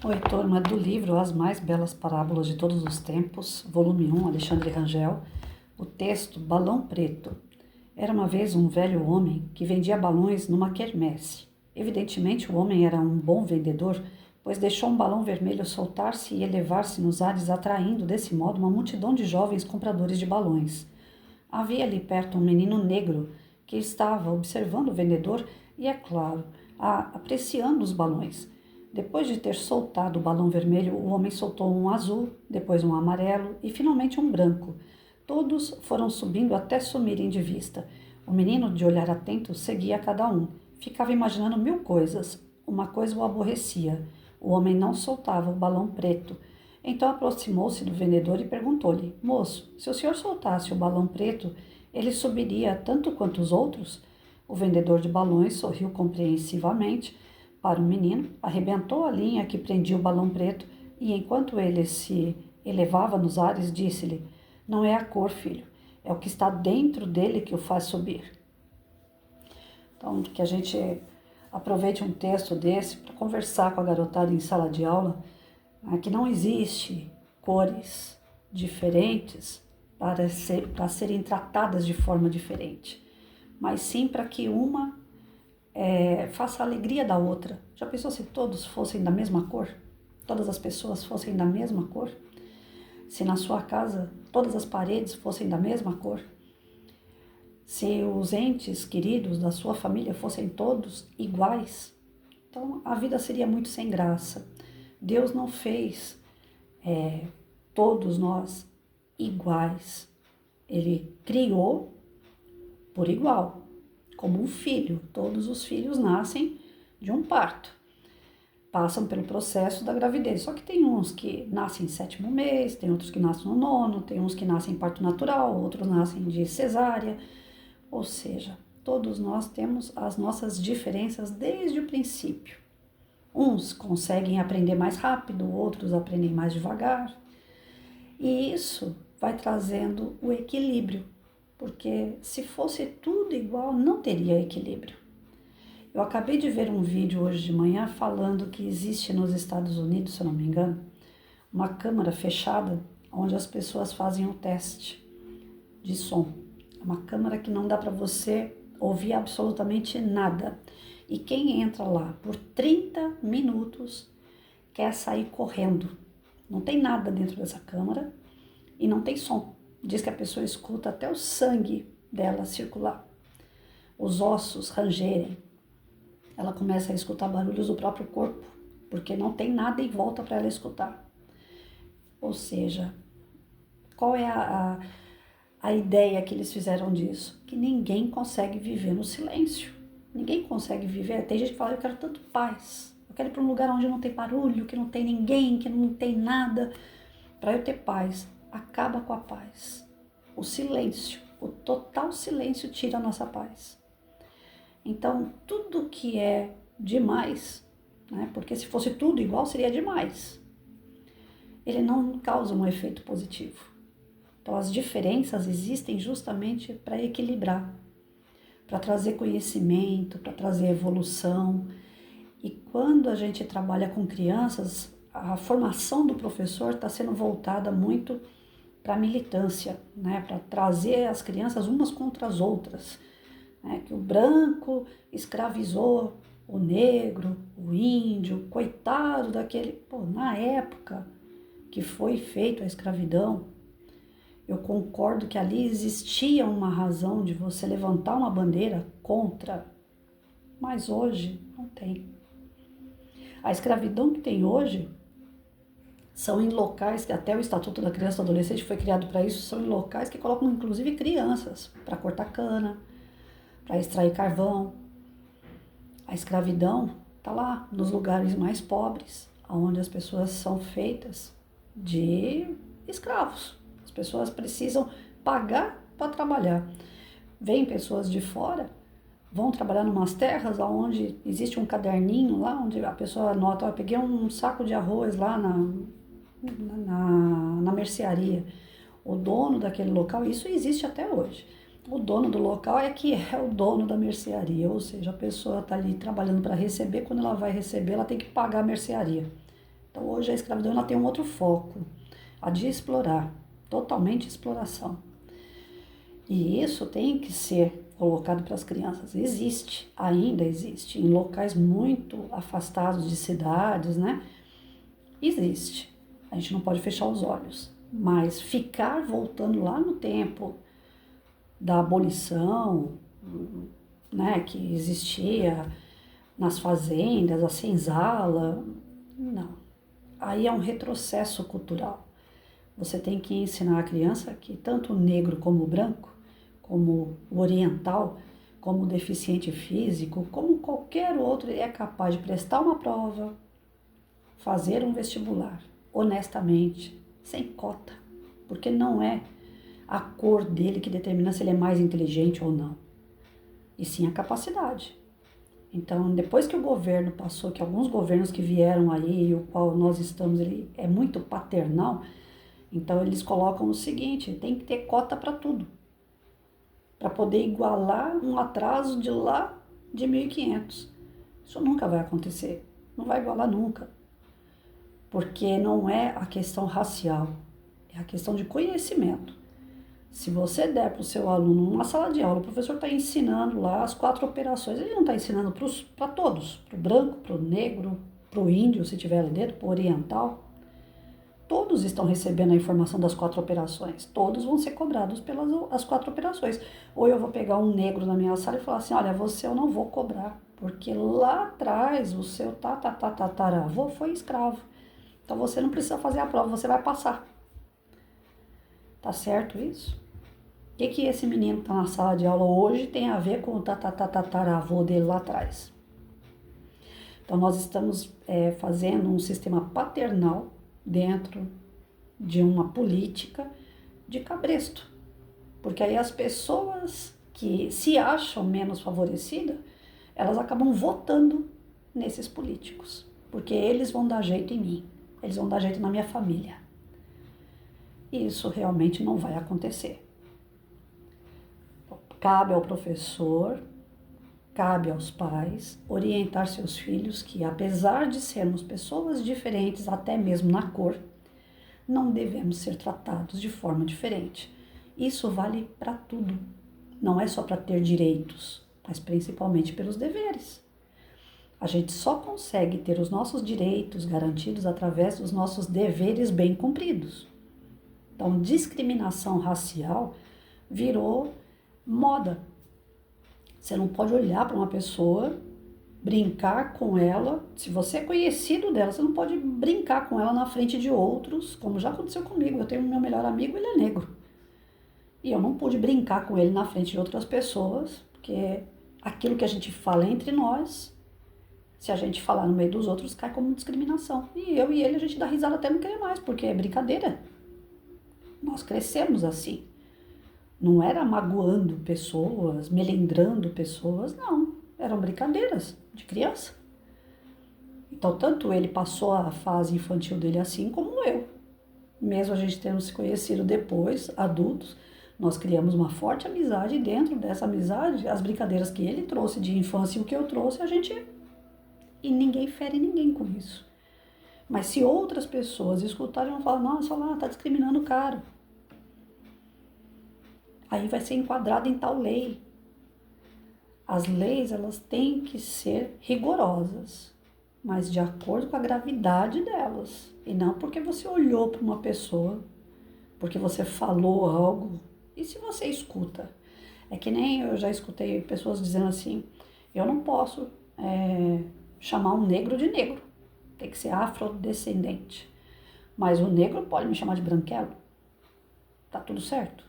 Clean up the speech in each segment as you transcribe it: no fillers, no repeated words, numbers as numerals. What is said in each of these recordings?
Oi, turma, do livro As Mais Belas Parábolas de Todos os Tempos, volume 1, Alexandre Rangel, o texto Balão Preto. Era uma vez um velho homem que vendia balões numa quermesse. Evidentemente, o homem era um bom vendedor, pois deixou um balão vermelho soltar-se e elevar-se nos ares, atraindo desse modo uma multidão de jovens compradores de balões. Havia ali perto um menino negro que estava observando o vendedor e, é claro, apreciando os balões. Depois de ter soltado o balão vermelho, o homem soltou um azul, depois um amarelo e finalmente um branco. Todos foram subindo até sumirem de vista. O menino, de olhar atento, seguia cada um. Ficava imaginando mil coisas. Uma coisa o aborrecia. O homem não soltava o balão preto. Então aproximou-se do vendedor e perguntou-lhe: Moço, se o senhor soltasse o balão preto, ele subiria tanto quanto os outros? O vendedor de balões sorriu compreensivamente para o menino, arrebentou a linha que prendia o balão preto e, enquanto ele se elevava nos ares, disse-lhe: Não é a cor, filho, é o que está dentro dele que o faz subir. Então, que a gente aproveite um texto desse para conversar com a garotada em sala de aula, que não existe cores diferentes para serem tratadas de forma diferente, mas sim para que uma faça a alegria da outra. Já pensou se todos fossem da mesma cor? Todas as pessoas fossem da mesma cor? Se na sua casa todas as paredes fossem da mesma cor? Se os entes queridos da sua família fossem todos iguais? Então a vida seria muito sem graça. Deus não fez todos nós iguais. Ele criou por igual, como um filho. Todos os filhos nascem de um parto, passam pelo processo da gravidez. Só que tem uns que nascem em 7º mês, tem outros que nascem no 9º, tem uns que nascem em parto natural, outros nascem de cesárea. Ou seja, todos nós temos as nossas diferenças desde o princípio. Uns conseguem aprender mais rápido, outros aprendem mais devagar. E isso vai trazendo o equilíbrio, porque se fosse tudo igual, não teria equilíbrio. Eu acabei de ver um vídeo hoje de manhã falando que existe nos Estados Unidos, se eu não me engano, uma câmara fechada onde as pessoas fazem o teste de som. É uma câmara que não dá para você ouvir absolutamente nada. E quem entra lá por 30 minutos quer sair correndo. Não tem nada dentro dessa câmara e não tem som. Diz que a pessoa escuta até o sangue dela circular, os ossos rangerem. Ela começa a escutar barulhos do próprio corpo, porque não tem nada em volta para ela escutar. Ou seja, qual é a ideia que eles fizeram disso? Que ninguém consegue viver no silêncio. Ninguém consegue viver. Tem gente que fala: eu quero tanto paz. Eu quero ir para um lugar onde não tem barulho, que não tem ninguém, que não tem nada. Para eu ter paz, acaba com a paz. O silêncio, o total silêncio tira a nossa paz. Então, tudo que é demais, porque se fosse tudo igual, seria demais. Ele não causa um efeito positivo. Então, as diferenças existem justamente para equilibrar, para trazer conhecimento, para trazer evolução. E quando a gente trabalha com crianças, a formação do professor está sendo voltada muito para a militância, para trazer as crianças umas contra as outras. Que o branco escravizou o negro, o índio, coitado daquele... na época que foi feita a escravidão, eu concordo que ali existia uma razão de você levantar uma bandeira contra, mas hoje não tem. A escravidão que tem hoje são em locais, que até o Estatuto da Criança e do Adolescente foi criado para isso, são em locais que colocam inclusive crianças para cortar cana, para extrair carvão. A escravidão está lá nos lugares mais pobres, onde as pessoas são feitas de escravos. As pessoas precisam pagar para trabalhar. Vêm pessoas de fora, vão trabalhar em umas terras onde existe um caderninho lá, onde a pessoa anota: eu peguei um saco de arroz lá na mercearia. O dono daquele local, isso existe até hoje. O dono do local é que é o dono da mercearia, ou seja, a pessoa está ali trabalhando para receber, quando ela vai receber, ela tem que pagar a mercearia. Então hoje a escravidão ela tem um outro foco, a de explorar, totalmente exploração. E isso tem que ser colocado para as crianças. Existe, ainda existe, em locais muito afastados de cidades, né? Existe. A gente não pode fechar os olhos. Mas ficar voltando lá no tempo da abolição, né, que existia nas fazendas, a senzala, não. Aí é um retrocesso cultural. Você tem que ensinar a criança que tanto o negro como o branco, como o oriental, como o deficiente físico, como qualquer outro, é capaz de prestar uma prova, fazer um vestibular, honestamente, sem cota, porque não é a cor dele que determina se ele é mais inteligente ou não, e sim a capacidade. Então, depois que o governo passou, que alguns governos que vieram aí, o qual nós estamos, ele é muito paternal, então eles colocam o seguinte, tem que ter cota para tudo, para poder igualar um atraso de lá de 1500. Isso nunca vai acontecer, não vai igualar nunca, porque não é a questão racial, é a questão de conhecimento. Se você der para o seu aluno numa sala de aula, o professor está ensinando lá as 4 operações, ele não está ensinando para todos, para o branco, para o negro, para o índio, se tiver ali dentro, para o oriental. Todos estão recebendo a informação das 4 operações, todos vão ser cobrados pelas as 4 operações. Ou eu vou pegar um negro na minha sala e falar assim, olha, você eu não vou cobrar, porque lá atrás o seu tataravô foi escravo. Então você não precisa fazer a prova, você vai passar. Tá certo isso? O que esse menino que está na sala de aula hoje tem a ver com o tataravô dele lá atrás? Então, nós estamos fazendo um sistema paternal dentro de uma política de cabresto. Porque aí as pessoas que se acham menos favorecidas, elas acabam votando nesses políticos. Porque eles vão dar jeito em mim, eles vão dar jeito na minha família. E isso realmente não vai acontecer. Cabe ao professor, cabe aos pais orientar seus filhos que, apesar de sermos pessoas diferentes, até mesmo na cor, não devemos ser tratados de forma diferente. Isso vale para tudo. Não é só para ter direitos, mas principalmente pelos deveres. A gente só consegue ter os nossos direitos garantidos através dos nossos deveres bem cumpridos. Então, discriminação racial virou moda. Você não pode olhar para uma pessoa, brincar com ela. Se você é conhecido dela, você não pode brincar com ela na frente de outros, como já aconteceu comigo. Eu tenho meu melhor amigo, ele é negro. E eu não pude brincar com ele na frente de outras pessoas, porque aquilo que a gente fala entre nós, se a gente falar no meio dos outros, cai como discriminação. E eu e ele, a gente dá risada até não querer mais, porque é brincadeira. Nós crescemos assim. Não era magoando pessoas, melindrando pessoas, não. Eram brincadeiras de criança. Então, tanto ele passou a fase infantil dele assim, como eu. Mesmo a gente tendo se conhecido depois, adultos, nós criamos uma forte amizade e dentro dessa amizade, as brincadeiras que ele trouxe de infância e o que eu trouxe, a gente... E ninguém fere ninguém com isso. Mas se outras pessoas escutarem, vão falar, nossa, lá, tá discriminando o cara. Aí vai ser enquadrado em tal lei. As leis, elas têm que ser rigorosas, mas de acordo com a gravidade delas. E não porque você olhou para uma pessoa, porque você falou algo. E se você escuta? É que nem eu já escutei pessoas dizendo assim, eu não posso chamar um negro de negro, tem que ser afrodescendente. Mas o negro pode me chamar de branquelo. Tá tudo certo?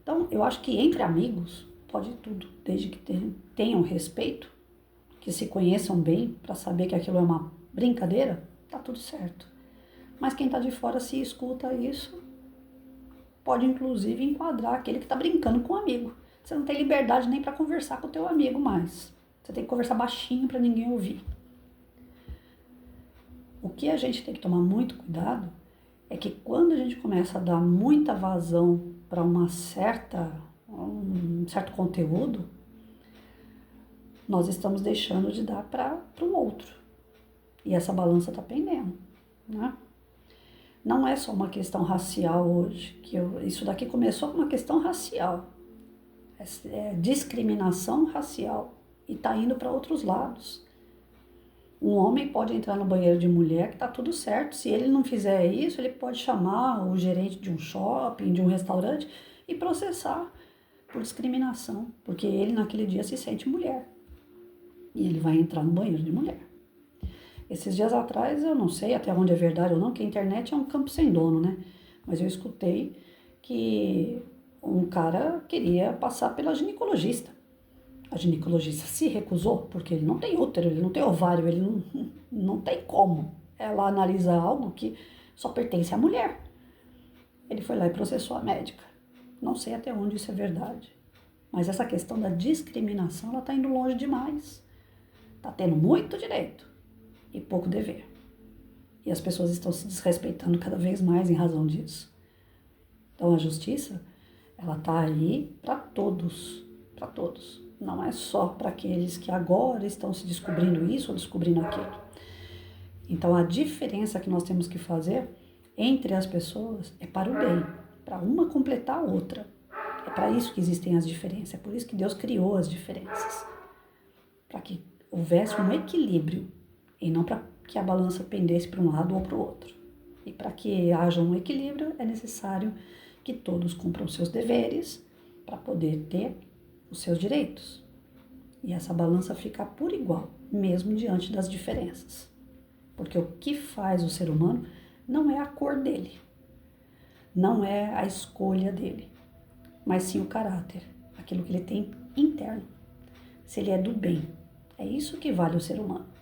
Então, eu acho que entre amigos pode tudo, desde que tenham respeito, que se conheçam bem para saber que aquilo é uma brincadeira, tá tudo certo. Mas quem tá de fora, se escuta isso, pode inclusive enquadrar aquele que tá brincando com o amigo. Você não tem liberdade nem para conversar com o teu amigo mais. Você tem que conversar baixinho para ninguém ouvir. O que a gente tem que tomar muito cuidado é que quando a gente começa a dar muita vazão para um certo conteúdo, nós estamos deixando de dar para o outro. E essa balança está pendendo, né? Não é só uma questão racial hoje, isso daqui começou com uma questão racial, é discriminação racial e está indo para outros lados. Um homem pode entrar no banheiro de mulher que tá tudo certo. Se ele não fizer isso, ele pode chamar o gerente de um shopping, de um restaurante e processar por discriminação, porque ele naquele dia se sente mulher e ele vai entrar no banheiro de mulher. Esses dias atrás, eu não sei até onde é verdade ou não, que a internet é um campo sem dono, né? Mas eu escutei que um cara queria passar pela ginecologista. A ginecologista se recusou, porque ele não tem útero, ele não tem ovário, ele não tem como ela analisar algo que só pertence à mulher. Ele foi lá e processou a médica. Não sei até onde isso é verdade. Mas essa questão da discriminação, ela está indo longe demais. Está tendo muito direito e pouco dever. E as pessoas estão se desrespeitando cada vez mais em razão disso. Então a justiça, ela está aí para todos, para todos. Não é só para aqueles que agora estão se descobrindo isso ou descobrindo aquilo. Então a diferença que nós temos que fazer entre as pessoas é para o bem, para uma completar a outra. É para isso que existem as diferenças, é por isso que Deus criou as diferenças. Para que houvesse um equilíbrio e não para que a balança pendesse para um lado ou para o outro. E para que haja um equilíbrio é necessário que todos cumpram seus deveres para poder ter os seus direitos. E essa balança ficar por igual, mesmo diante das diferenças. Porque o que faz o ser humano não é a cor dele, não é a escolha dele, mas sim o caráter, aquilo que ele tem interno. Se ele é do bem, é isso que vale o ser humano.